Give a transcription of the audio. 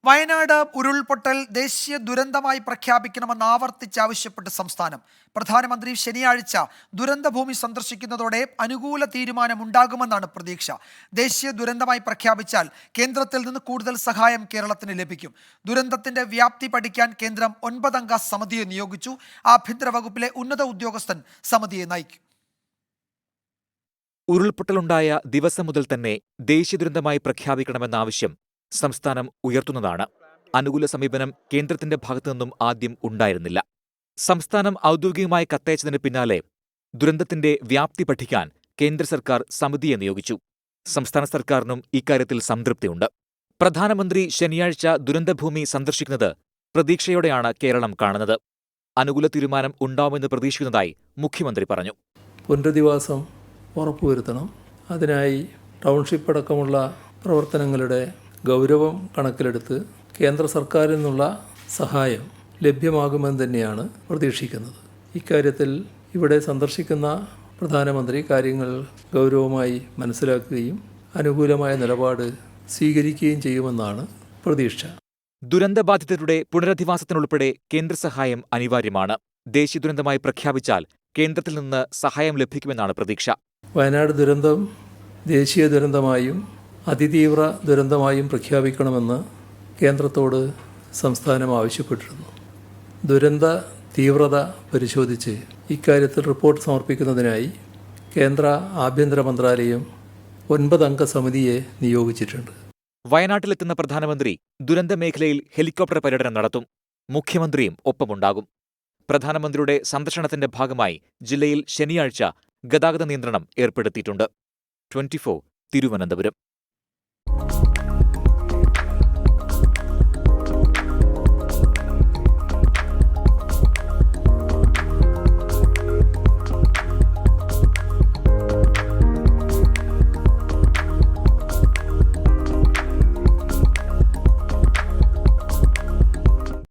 വയനാട് ഉരുൾപൊട്ടൽ ദേശീയ ദുരന്തമായി പ്രഖ്യാപിക്കണമെന്ന് ആവർത്തിച്ചാവശ്യപ്പെട്ട് സംസ്ഥാനം. പ്രധാനമന്ത്രി ശനിയാഴ്ച ദുരന്തഭൂമി സന്ദർശിക്കുന്നതോടെ അനുകൂല തീരുമാനമുണ്ടാകുമെന്നാണ് പ്രതീക്ഷ. ദേശീയ ദുരന്തമായി പ്രഖ്യാപിച്ചാൽ കേന്ദ്രത്തിൽ നിന്ന് കൂടുതൽ സഹായം കേരളത്തിന് ലഭിക്കും. ദുരന്തത്തിന്റെ വ്യാപ്തി പഠിക്കാൻ കേന്ദ്രം 9 അംഗ സമിതിയെ നിയോഗിച്ചു. ആഭ്യന്തര വകുപ്പിലെ ഉന്നത ഉദ്യോഗസ്ഥൻ സമിതിയെ നയിക്കും. ഉരുൾപൊട്ടലുണ്ടായ ദിവസം മുതൽ തന്നെ ദേശീയ ദുരന്തമായി പ്രഖ്യാപിക്കണമെന്ന ആവശ്യം സംസ്ഥാനം ഉയർത്തുന്നതാണ്. അനുകൂല സമീപനം കേന്ദ്രത്തിന്റെ ഭാഗത്തുനിന്നും ആദ്യം ഉണ്ടായിരുന്നില്ല. സംസ്ഥാനം ഔദ്യോഗികമായി കത്തയച്ചതിന് പിന്നാലെ ദുരന്തത്തിന്റെ വ്യാപ്തി പഠിക്കാൻ കേന്ദ്ര സർക്കാർ സമിതിയെ നിയോഗിച്ചു. സംസ്ഥാന സർക്കാരിനും ഇക്കാര്യത്തിൽ സംതൃപ്തിയുണ്ട്. പ്രധാനമന്ത്രി ശനിയാഴ്ച ദുരന്തഭൂമി സന്ദർശിക്കുന്നത് പ്രതീക്ഷയോടെയാണ് കേരളം കാണുന്നത്. അനുകൂല തീരുമാനം ഉണ്ടാവുമെന്ന് പ്രതീക്ഷിക്കുന്നതായി മുഖ്യമന്ത്രി പറഞ്ഞു. പുനരധിവാസം ഉറപ്പുവരുത്തണം. അതിനായി ടൗൺഷിപ്പ് അടക്കമുള്ള പ്രവർത്തനങ്ങളുടെ ഗൗരവം കണക്കിലെടുത്ത് കേന്ദ്ര സർക്കാരിൽ നിന്നുള്ള സഹായം ലഭ്യമാകുമെന്ന് തന്നെയാണ് പ്രതീക്ഷിക്കുന്നത്. ഇക്കാര്യത്തിൽ ഇവിടെ സന്ദർശിക്കുന്ന പ്രധാനമന്ത്രി കാര്യങ്ങൾ ഗൗരവമായി മനസ്സിലാക്കുകയും അനുകൂലമായ നിലപാട് സ്വീകരിക്കുകയും ചെയ്യുമെന്നാണ് പ്രതീക്ഷ. ദുരന്തബാധിതരുടെ പുനരധിവാസത്തിനുൾപ്പെടെ കേന്ദ്ര സഹായം അനിവാര്യമാണ്. ദേശീയ ദുരന്തമായി പ്രഖ്യാപിച്ചാൽ കേന്ദ്രത്തിൽ നിന്ന് സഹായം ലഭിക്കുമെന്നാണ് പ്രതീക്ഷ. വയനാട് ദുരന്തം ദേശീയ ദുരന്തമായും അതിതീവ്ര ദുരന്തമായും പ്രഖ്യാപിക്കണമെന്ന് കേന്ദ്രത്തോട് സംസ്ഥാനം ആവശ്യപ്പെട്ടിരുന്നു. ദുരന്ത തീവ്രത പരിശോധിച്ച് ഇക്കാര്യത്തിൽ റിപ്പോർട്ട് സമർപ്പിക്കുന്നതിനായി കേന്ദ്ര ആഭ്യന്തര മന്ത്രാലയം 9 അംഗ സമിതിയെ നിയോഗിച്ചിട്ടുണ്ട്. വയനാട്ടിലെത്തുന്ന പ്രധാനമന്ത്രി ദുരന്തമേഖലയിൽ ഹെലികോപ്റ്റർ പര്യടനം നടത്തും. മുഖ്യമന്ത്രിയും ഒപ്പമുണ്ടാകും. പ്രധാനമന്ത്രിയുടെ സന്ദർശനത്തിന്റെ ഭാഗമായി ജില്ലയിൽ ശനിയാഴ്ച ഗതാഗത നിയന്ത്രണം ഏർപ്പെടുത്തിയിട്ടുണ്ട്. 24 തിരുവനന്തപുരം.